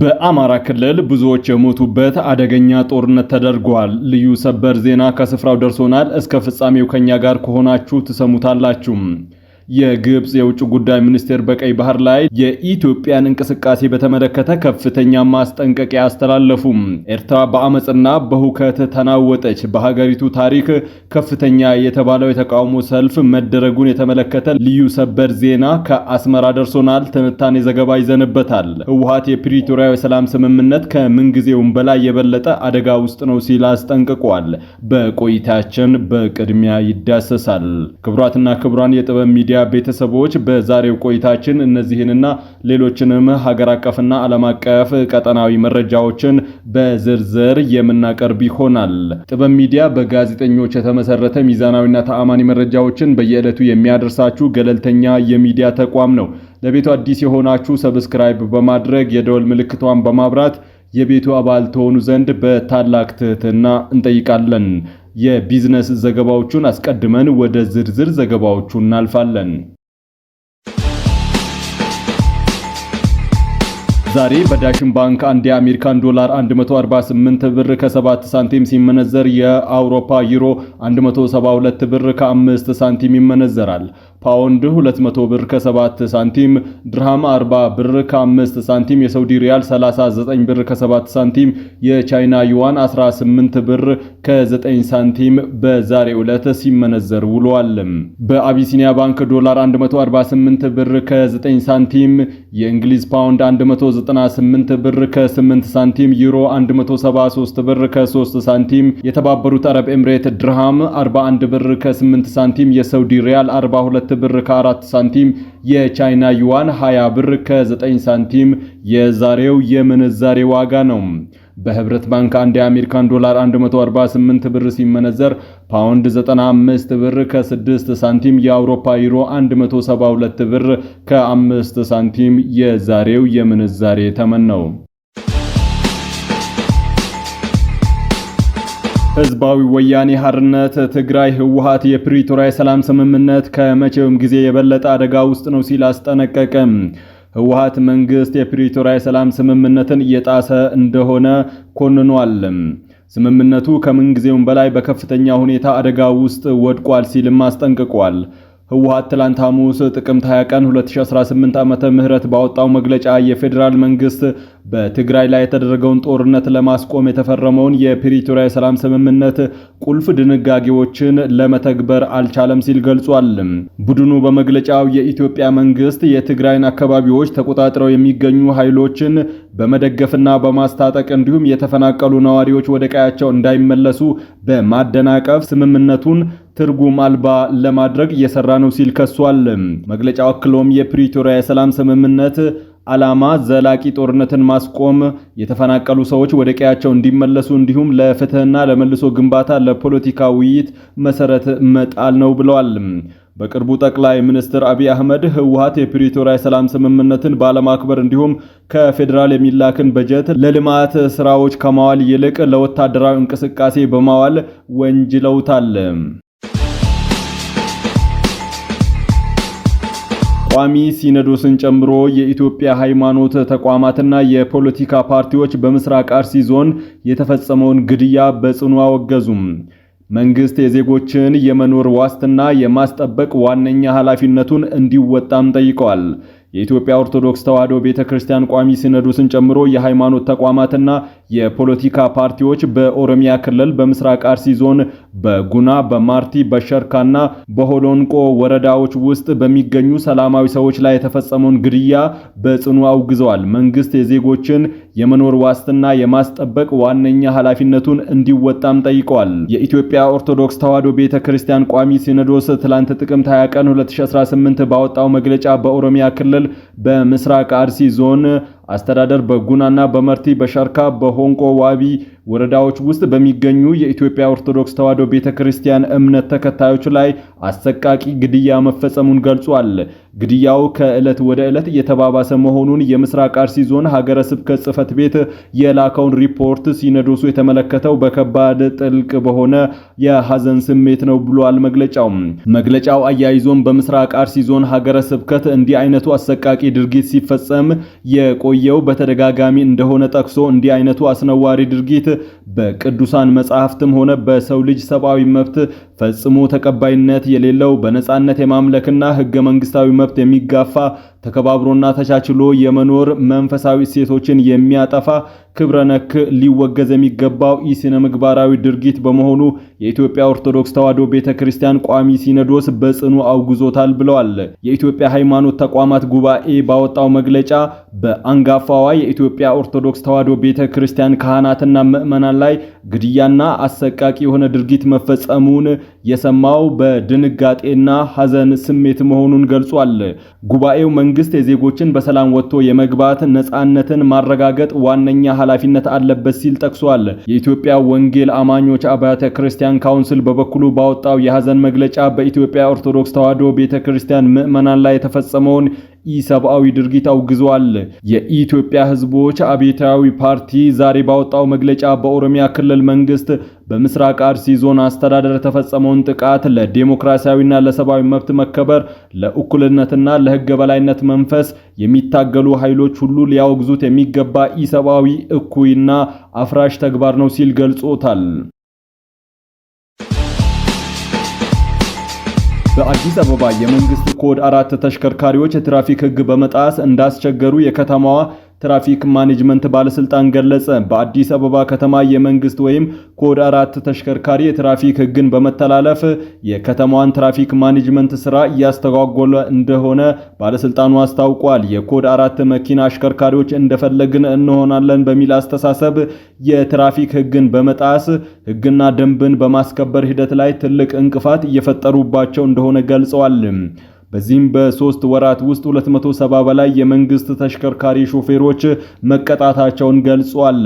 በአማራ ክልል ብዙዎች የሞቱበት አደገኛ ጦርነት ተደርጓል። ልዩ ሰበር ዜና ከስፍራው ደርሶናል። እስከ ፍጻሜው ከኛ ጋር ከሆናችሁ ትሰሙታላችሁ። የግብጽ የውጭ ጉዳይ ሚኒስቴር በቀይ ባህር ላይ የኢትዮጵያን እንቅስቃሴ በተመለከተ ከፍተኛ ማስጠንቀቂያ አስተላለፉ። ኤርትራ በአመጽና በሁከት ተናወጠች። በሀገሪቱ ታሪክ ከፍተኛ የተባለው የተቃውሞ ሰልፍ መደረጉን የተመለከተ ልዩ ሰበር ዜና ከአስመራ ደርሶናል። ትንታኔ ዘገባ ይዘንበታል። ህወሓት የፕሪቶሪያው የሰላም ስምምነት ከምንጊዜውም በላይ የበለጠ አደጋ ውስጥ ነው ሲል አስጠንቅቋል። በቆይታችን በቅድሚያ ይዳሰሳል። ክቡራትና ክቡራን የጥበብ ሚዲያ ቤተሰቦች በዛሬው ቆይታችን እነዚህንና ሌሎችንም ሀገር አቀፍና ዓለም አቀፍ ቀጠናዊ መረጃዎችን በዝርዝር የምናቀርብ ይሆናል። ጥበብ ሚዲያ በጋዜጠኞች የተመሰረተ ሚዛናዊና ተአማኒ መረጃዎችን በየዕለቱ የሚያደርሳችሁ ገለልተኛ የሚዲያ ተቋም ነው። ለቤቱ አዲስ የሆናችሁ ሰብስክራይብ በማድረግ የደወል ምልክቷን በማብራት የቤቱ አባል ተሆኑ ዘንድ በታላቅ ትህትና እንጠይቃለን። የቢዝነስ ዘገባዎቹን አስቀድመን ወደ ዝርዝር ዘገባዎቹ እናልፋለን። ዛሬ በዳሽን ባንክ አንድ የአሜሪካን ዶላር 148 ብር ከ7 ሳንቲም ሲመነዘር የአውሮፓ ዩሮ 172 ብር ከ5 ሳንቲም ይመነዘራል። ፓውንድ 200 ብር ከ7 ሳንቲም፣ ድርሃም 40 ብር ከ5 ሳንቲም፣ የሳውዲ ሪያል 39 ብር ከ7 ሳንቲም፣ የቻይና ዩዋን 18 ብር ከ9 ሳንቲም በዛሬው ዕለት ሲመነዘር ውሏል። በአቢሲኒያ ባንክ ዶላር 148 ብር ከ9 ሳንቲም፣ የእንግሊዝ ፓውንድ 198 ብር ከ8 ሳንቲም፣ ዩሮ 173 ብር ከ3 ሳንቲም፣ የተባበሩት አረብ ኤምሬት ድርሃም 41 ብር ከ8 ሳንቲም፣ የሳውዲ ሪያል 42 ብር ከ4 ሳንቲም፣ የቻይና ዩዋን 20 ብር ከ9 ሳንቲም የዛሬው የምንዛሬ ዋጋ ነው። በህብረት ባንክ አንድ የአሜሪካን ዶላር 148 ብር ሲመነዘር ፓውንድ 95 ብር ከ6 ሳንቲም፣ የአውሮፓ ዩሮ 172 ብር ከ5 ሳንቲም የዛሬው የምንዛሬ ተመን ነው። ህዝባዊ ወያኔ ሓርነት ትግራይ ህወሓት የፕሪቶሪያ የሰላም ስምምነት ከመቼውም ጊዜ የበለጠ አደጋ ውስጥ ነው ሲል አስጠነቀቀ። ህወሓት መንግስት የፕሪቶሪያ የሰላም ስምምነትን እየጣሰ እንደሆነ ኮንኗል። ስምምነቱ ከምንጊዜውም በላይ በከፍተኛ ሁኔታ አደጋ ውስጥ ወድቋል ሲልም አስጠንቅቋል። ህወሓት ትላንት ሐሙስ ጥቅምት 20 ቀን 2018 ዓመተ ምህረት ባወጣው መግለጫ የፌዴራል መንግስት በትግራይ ላይ የተደረገውን ጦርነት ለማስቆም የተፈረመውን የፕሪቶሪያ የሰላም ስምምነት ቁልፍ ድንጋጌዎችን ለመተግበር አልቻለም ሲል ገልጿል። ቡድኑ በመግለጫው የኢትዮጵያ መንግስት የትግራይን አካባቢዎች ተቆጣጥረው የሚገኙ ኃይሎችን በመደገፍና በማስታጠቅ እንዲሁም የተፈናቀሉ ነዋሪዎች ወደ ቀያቸው እንዳይመለሱ በማደናቀፍ ስምምነቱን ትርጉም አልባ ለማድረግ እየሰራ ነው ሲል ከሷል። መግለጫው አክሎም የፕሪቶሪያ የሰላም ስምምነት ዓላማ ዘላቂ ጦርነትን ማስቆም፣ የተፈናቀሉ ሰዎች ወደ ቀያቸው እንዲመለሱ እንዲሁም ለፍትህና ለመልሶ ግንባታ ለፖለቲካ ውይይት መሰረት መጣል ነው ብለዋል። በቅርቡ ጠቅላይ ሚኒስትር አብይ አህመድ ህወሓት የፕሪቶሪያ የሰላም ስምምነትን ባለማክበር እንዲሁም ከፌዴራል የሚላክን በጀት ለልማት ስራዎች ከማዋል ይልቅ ለወታደራዊ እንቅስቃሴ በማዋል ወንጅለውታል። ቋሚ ሲኖዶስን ጨምሮ የኢትዮጵያ ሃይማኖት ተቋማትና የፖለቲካ ፓርቲዎች በምስራቅ አርሲ ዞን የተፈጸመውን ግድያ በጽኑ አወገዙም። መንግስት የዜጎችን የመኖር ዋስትና የማስጠበቅ ዋነኛ ኃላፊነቱን እንዲወጣም ጠይቀዋል። የኢትዮጵያ ኦርቶዶክስ ተዋሕዶ ቤተክርስቲያን ቋሚ ሲኖዶስን ጨምሮ የሃይማኖት ተቋማትና የፖለቲካ ፓርቲዎች በኦሮሚያ ክልል በምስራቅ አርሲ ዞን በጉና፣ በማርቲ፣ በሸርካና በሆሎንቆ ወረዳዎች ውስጥ በሚገኙ ሰላማዊ ሰዎች ላይ የተፈጸመውን ግድያ በጽኑ አውግዘዋል። መንግስት የዜጎችን የመኖር ዋስትና የማስጠበቅ ዋነኛ ኃላፊነቱን እንዲወጣም ጠይቀዋል። የኢትዮጵያ ኦርቶዶክስ ተዋሕዶ ቤተክርስቲያን ቋሚ ሲኖዶስ ትላንት ጥቅምት 20 ቀን 2018 ባወጣው መግለጫ በኦሮሚያ ክልል በምስራቅ አርሲ ዞን አስተዳደር በጉናና በመርቲ፣ በሸርካ፣ በሆንቆ ዋቢ ወረዳዎች ውስጥ በሚገኙ የኢትዮጵያ ኦርቶዶክስ ተዋሕዶ ቤተክርስቲያን እምነት ተከታዮች ላይ አሰቃቂ ግድያ መፈጸሙን ገልጿል። ግድያው ከዕለት ወደ ዕለት እየተባባሰ መሆኑን የምስራቅ አርሲ ዞን ሀገረ ስብከት ጽሕፈት ቤት የላከውን ሪፖርት ሲኖዶሱ የተመለከተው በከባድ ጥልቅ በሆነ የሐዘን ስሜት ነው ብሏል መግለጫው አያይዞም በምስራቅ አርሲ ዞን ሀገረ ስብከት እንዲህ አይነቱ አሰቃቂ ድርጊት ሲፈጸም የቆየው በተደጋጋሚ እንደሆነ ጠቅሶ እንዲህ አይነቱ አስነዋሪ ድርጊት በቅዱሳን መጻሕፍትም ሆነ በሰው ልጅ ሰብአዊ መብት ፈጽሞ ተቀባይነት የሌለው በነጻነት የማምለክና ሕገ መንግስታዊ መብት የሚጋፋ ተከባብሮና ተቻችሎ የመኖር መንፈሳዊ እሴቶችን የሚያጠፋ ክብረ ነክ ሊወገዝ የሚገባው ኢስነ ምግባራዊ ድርጊት በመሆኑ የኢትዮጵያ ኦርቶዶክስ ተዋሕዶ ቤተክርስቲያን ቋሚ ሲኖዶስ በጽኑ አውግዞታል ብለዋል። የኢትዮጵያ ሃይማኖት ተቋማት ጉባኤ ባወጣው መግለጫ በአንጋፋዋ የኢትዮጵያ ኦርቶዶክስ ተዋሕዶ ቤተክርስቲያን ካህናትና ምዕመናን ላይ ግድያና አሰቃቂ የሆነ ድርጊት መፈጸሙን የሰማው በድንጋጤና ሐዘን ስሜት መሆኑን ገልጿል። ጉባኤው መንግስት የዜጎችን በሰላም ወጥቶ የመግባት ነጻነትን ማረጋገጥ ዋነኛ ኃላፊነት አለበት ሲል ጠቅሷል። የኢትዮጵያ ወንጌል አማኞች አብያተ ክርስቲያን ካውንስል በበኩሉ ባወጣው የሐዘን መግለጫ በኢትዮጵያ ኦርቶዶክስ ተዋሕዶ ቤተክርስቲያን ምዕመናን ላይ የተፈጸመውን ኢሰብአዊ ድርጊት አውግዟል። የኢትዮጵያ ሕዝቦች አብዮታዊ ፓርቲ ዛሬ ባወጣው መግለጫ በኦሮሚያ ክልል መንግስት በምስራቅ አርሲ ዞን አስተዳደር የተፈጸመውን ጥቃት ለዲሞክራሲያዊና ለሰብአዊ መብት መከበር ለእኩልነትና ለሕግ በላይነት መንፈስ የሚታገሉ ኃይሎች ሁሉ ሊያወግዙት የሚገባ ኢሰብአዊ እኩይና አፍራሽ ተግባር ነው ሲል ገልጾታል። በአዲስ አበባ የመንግስት ኮድ 4 ተሽከርካሪዎች የትራፊክ ሕግ በመጣስ እንዳስቸገሩ የከተማዋ ትራፊክ ማኔጅመንት ባለስልጣን ገለጸ። በአዲስ አበባ ከተማ የመንግስት ወይም ኮድ 4 ተሽከርካሪ የትራፊክ ሕግን በመተላለፍ የከተማዋን ትራፊክ ማኔጅመንት ስራ እያስተጓጎለ እንደሆነ ባለስልጣኑ አስታውቋል። የኮድ 4 መኪና አሽከርካሪዎች እንደፈለግን እንሆናለን በሚል አስተሳሰብ የትራፊክ ሕግን በመጣስ ሕግና ደንብን በማስከበር ሂደት ላይ ትልቅ እንቅፋት እየፈጠሩባቸው እንደሆነ ገልጸዋል። በዚህም በ3 ወራት ውስጥ 270 በላይ የመንግስት ተሽከርካሪ ሾፌሮች መቀጣታቸውን ገልጿል።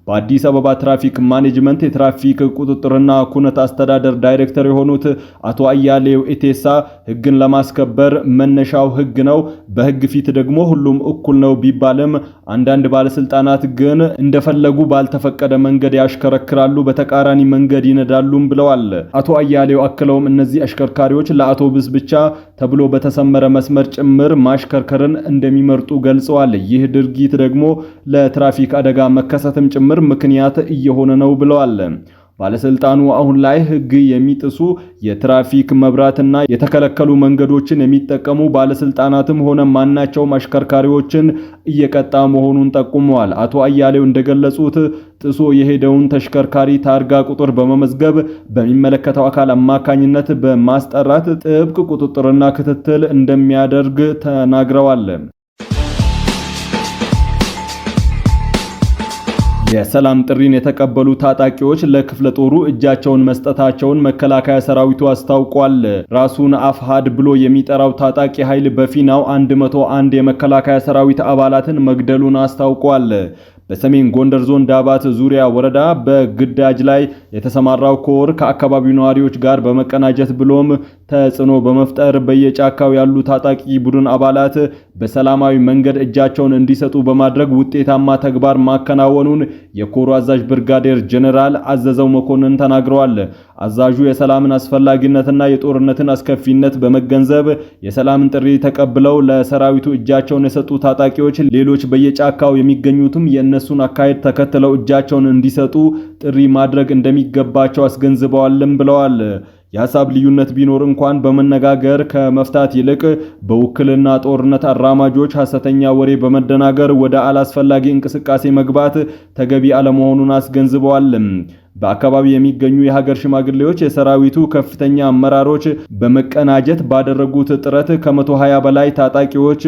በአዲስ አበባ ትራፊክ ማኔጅመንት የትራፊክ ቁጥጥርና ኩነት አስተዳደር ዳይሬክተር የሆኑት አቶ አያሌው ኢቴሳ ሕግን ለማስከበር መነሻው ሕግ ነው፣ በሕግ ፊት ደግሞ ሁሉም እኩል ነው ቢባልም አንዳንድ ባለስልጣናት ግን እንደፈለጉ ባልተፈቀደ መንገድ ያሽከረክራሉ፣ በተቃራኒ መንገድ ይነዳሉም ብለዋል። አቶ አያሌው አክለውም እነዚህ አሽከርካሪዎች ለአውቶቡስ ብቻ ተብሎ በተሰመረ መስመር ጭምር ማሽከርከርን እንደሚመርጡ ገልጸዋል። ይህ ድርጊት ደግሞ ለትራፊክ አደጋ መከሰትም ጭምር ምክንያት እየሆነ ነው ብለዋል። ባለስልጣኑ አሁን ላይ ሕግ የሚጥሱ የትራፊክ መብራትና የተከለከሉ መንገዶችን የሚጠቀሙ ባለስልጣናትም ሆነ ማናቸውም አሽከርካሪዎችን እየቀጣ መሆኑን ጠቁመዋል። አቶ አያሌው እንደገለጹት ጥሶ የሄደውን ተሽከርካሪ ታርጋ ቁጥር በመመዝገብ በሚመለከተው አካል አማካኝነት በማስጠራት ጥብቅ ቁጥጥርና ክትትል እንደሚያደርግ ተናግረዋል። የሰላም ጥሪን የተቀበሉ ታጣቂዎች ለክፍለ ጦሩ እጃቸውን መስጠታቸውን መከላከያ ሰራዊቱ አስታውቋል። ራሱን አፍሃድ ብሎ የሚጠራው ታጣቂ ኃይል በፊናው 101 የመከላከያ ሰራዊት አባላትን መግደሉን አስታውቋል። በሰሜን ጎንደር ዞን ዳባት ዙሪያ ወረዳ በግዳጅ ላይ የተሰማራው ኮር ከአካባቢው ነዋሪዎች ጋር በመቀናጀት ብሎም ተጽዕኖ በመፍጠር በየጫካው ያሉ ታጣቂ ቡድን አባላት በሰላማዊ መንገድ እጃቸውን እንዲሰጡ በማድረግ ውጤታማ ተግባር ማከናወኑን የኮሩ አዛዥ ብርጋዴር ጀነራል አዘዘው መኮንን ተናግረዋል። አዛዡ የሰላምን አስፈላጊነትና የጦርነትን አስከፊነት በመገንዘብ የሰላምን ጥሪ ተቀብለው ለሰራዊቱ እጃቸውን የሰጡ ታጣቂዎች ሌሎች በየጫካው የሚገኙትም የእነሱን አካሄድ ተከትለው እጃቸውን እንዲሰጡ ጥሪ ማድረግ እንደሚገባቸው አስገንዝበዋልም ብለዋል። የሐሳብ ልዩነት ቢኖር እንኳን በመነጋገር ከመፍታት ይልቅ በውክልና ጦርነት አራማጆች ሐሰተኛ ወሬ በመደናገር ወደ አላስፈላጊ እንቅስቃሴ መግባት ተገቢ አለመሆኑን አስገንዝበዋል። በአካባቢ የሚገኙ የሀገር ሽማግሌዎች የሰራዊቱ ከፍተኛ አመራሮች በመቀናጀት ባደረጉት ጥረት ከ120 በላይ ታጣቂዎች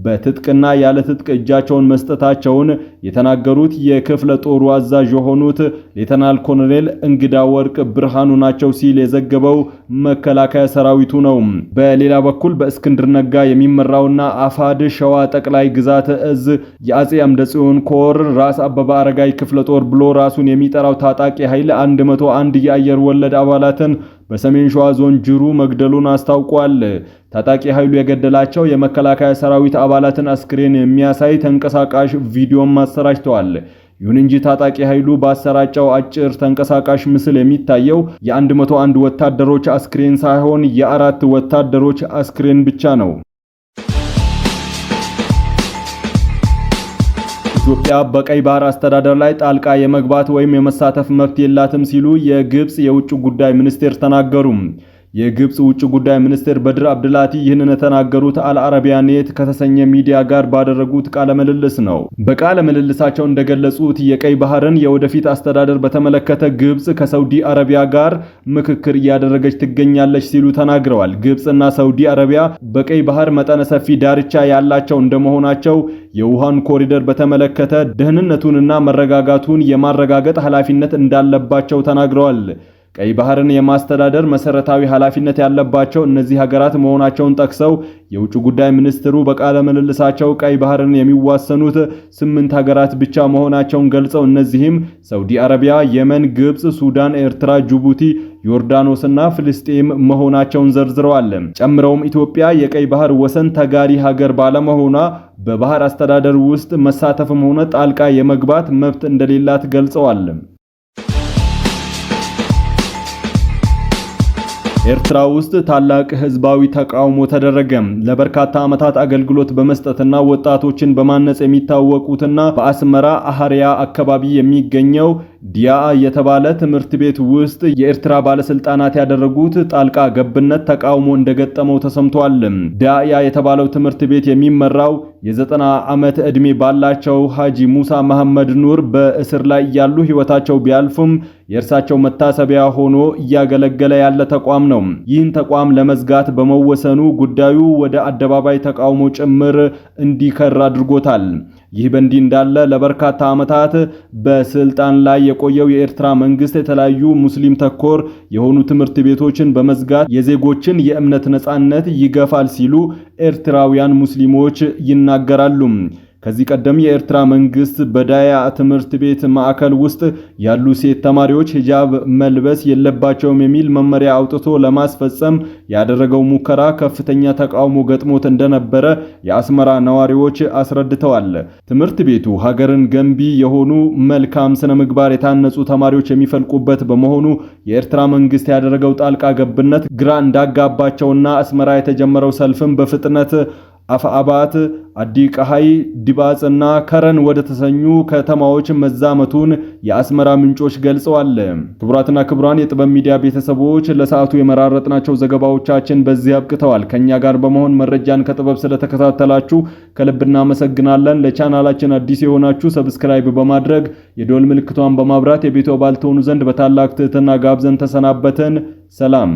በትጥቅና ያለ ትጥቅ እጃቸውን መስጠታቸውን የተናገሩት የክፍለ ጦሩ አዛዥ የሆኑት ሌተናል ኮሎኔል እንግዳ ወርቅ ብርሃኑ ናቸው ሲል የዘገበው መከላከያ ሰራዊቱ ነው። በሌላ በኩል በእስክንድር ነጋ የሚመራውና አፋድ ሸዋ ጠቅላይ ግዛት እዝ የአጼ አምደ ጽዮን ኮር ራስ አበበ አረጋይ ክፍለ ጦር ብሎ ራሱን የሚጠራው ታጣቂ ኃይል 101 የአየር ወለድ አባላትን በሰሜን ሸዋ ዞን ጅሩ መግደሉን አስታውቋል። ታጣቂ ኃይሉ የገደላቸው የመከላከያ ሰራዊት አባላትን አስክሬን የሚያሳይ ተንቀሳቃሽ ቪዲዮም አሰራጭተዋል። ይሁን እንጂ ታጣቂ ኃይሉ ባሰራጨው አጭር ተንቀሳቃሽ ምስል የሚታየው የ101 ወታደሮች አስክሬን ሳይሆን የ4 ወታደሮች አስክሬን ብቻ ነው። ኢትዮጵያ በቀይ ባህር አስተዳደር ላይ ጣልቃ የመግባት ወይም የመሳተፍ መብት የላትም ሲሉ የግብጽ የውጭ ጉዳይ ሚኒስቴር ተናገሩ። የግብጽ ውጭ ጉዳይ ሚኒስቴር በድር አብድላቲ ይህንን የተናገሩት አልአረቢያ ኔት ከተሰኘ ሚዲያ ጋር ባደረጉት ቃለ ምልልስ ነው። በቃለ ምልልሳቸው እንደገለጹት የቀይ ባህርን የወደፊት አስተዳደር በተመለከተ ግብጽ ከሳውዲ አረቢያ ጋር ምክክር እያደረገች ትገኛለች ሲሉ ተናግረዋል። ግብጽና ሳውዲ አረቢያ በቀይ ባህር መጠነ ሰፊ ዳርቻ ያላቸው እንደመሆናቸው የውሃን ኮሪደር በተመለከተ ደህንነቱንና መረጋጋቱን የማረጋገጥ ኃላፊነት እንዳለባቸው ተናግረዋል። ቀይ ባህርን የማስተዳደር መሰረታዊ ኃላፊነት ያለባቸው እነዚህ ሀገራት መሆናቸውን ጠቅሰው የውጭ ጉዳይ ሚኒስትሩ በቃለ ምልልሳቸው ቀይ ባህርን የሚዋሰኑት 8 ሀገራት ብቻ መሆናቸውን ገልጸው እነዚህም ሳውዲ አረቢያ፣ የመን፣ ግብጽ፣ ሱዳን፣ ኤርትራ፣ ጅቡቲ፣ ዮርዳኖስና ፍልስጤም መሆናቸውን ዘርዝረዋል። ጨምረውም ኢትዮጵያ የቀይ ባህር ወሰን ተጋሪ ሀገር ባለመሆኗ በባህር አስተዳደር ውስጥ መሳተፍም ሆነ ጣልቃ የመግባት መብት እንደሌላት ገልጸዋል። ኤርትራ ውስጥ ታላቅ ህዝባዊ ተቃውሞ ተደረገ። ለበርካታ ዓመታት አገልግሎት በመስጠትና ወጣቶችን በማነጽ የሚታወቁትና በአስመራ አህሪያ አካባቢ የሚገኘው ዲያ የተባለ ትምህርት ቤት ውስጥ የኤርትራ ባለስልጣናት ያደረጉት ጣልቃ ገብነት ተቃውሞ እንደገጠመው ተሰምቷል። ዲያ የተባለው ትምህርት ቤት የሚመራው የ90 ዓመት ዕድሜ ባላቸው ሐጂ ሙሳ መሐመድ ኑር በእስር ላይ ያሉ ህይወታቸው ቢያልፉም የእርሳቸው መታሰቢያ ሆኖ እያገለገለ ያለ ተቋም ነው። ይህን ተቋም ለመዝጋት በመወሰኑ ጉዳዩ ወደ አደባባይ ተቃውሞ ጭምር እንዲከር አድርጎታል። ይህ በእንዲህ እንዳለ ለበርካታ ዓመታት በስልጣን ላይ የቆየው የኤርትራ መንግስት የተለያዩ ሙስሊም ተኮር የሆኑ ትምህርት ቤቶችን በመዝጋት የዜጎችን የእምነት ነጻነት ይገፋል ሲሉ ኤርትራውያን ሙስሊሞች ይናገራሉ። ከዚህ ቀደም የኤርትራ መንግስት በዳያ ትምህርት ቤት ማዕከል ውስጥ ያሉ ሴት ተማሪዎች ሂጃብ መልበስ የለባቸውም የሚል መመሪያ አውጥቶ ለማስፈጸም ያደረገው ሙከራ ከፍተኛ ተቃውሞ ገጥሞት እንደነበረ የአስመራ ነዋሪዎች አስረድተዋል። ትምህርት ቤቱ ሀገርን ገንቢ የሆኑ መልካም ስነ ምግባር የታነጹ ተማሪዎች የሚፈልቁበት በመሆኑ የኤርትራ መንግስት ያደረገው ጣልቃ ገብነት ግራ እንዳጋባቸውና አስመራ የተጀመረው ሰልፍም በፍጥነት አፋአባት፣ አዲቀሃይ፣ ዲባጽና ከረን ወደ ተሰኙ ከተማዎች መዛመቱን የአስመራ ምንጮች ገልጸዋል። ክቡራትና ክቡራን የጥበብ ሚዲያ ቤተሰቦች ለሰዓቱ የመራረጥናቸው ዘገባዎቻችን በዚህ አብቅተዋል። ከኛ ጋር በመሆን መረጃን ከጥበብ ስለተከታተላችሁ ከልብ እናመሰግናለን። ለቻናላችን አዲስ የሆናችሁ ሰብስክራይብ በማድረግ የደወል ምልክቷን በማብራት የቤቱ አባል ትሆኑ ዘንድ በታላቅ ትህትና ጋብዘን ተሰናበትን። ሰላም።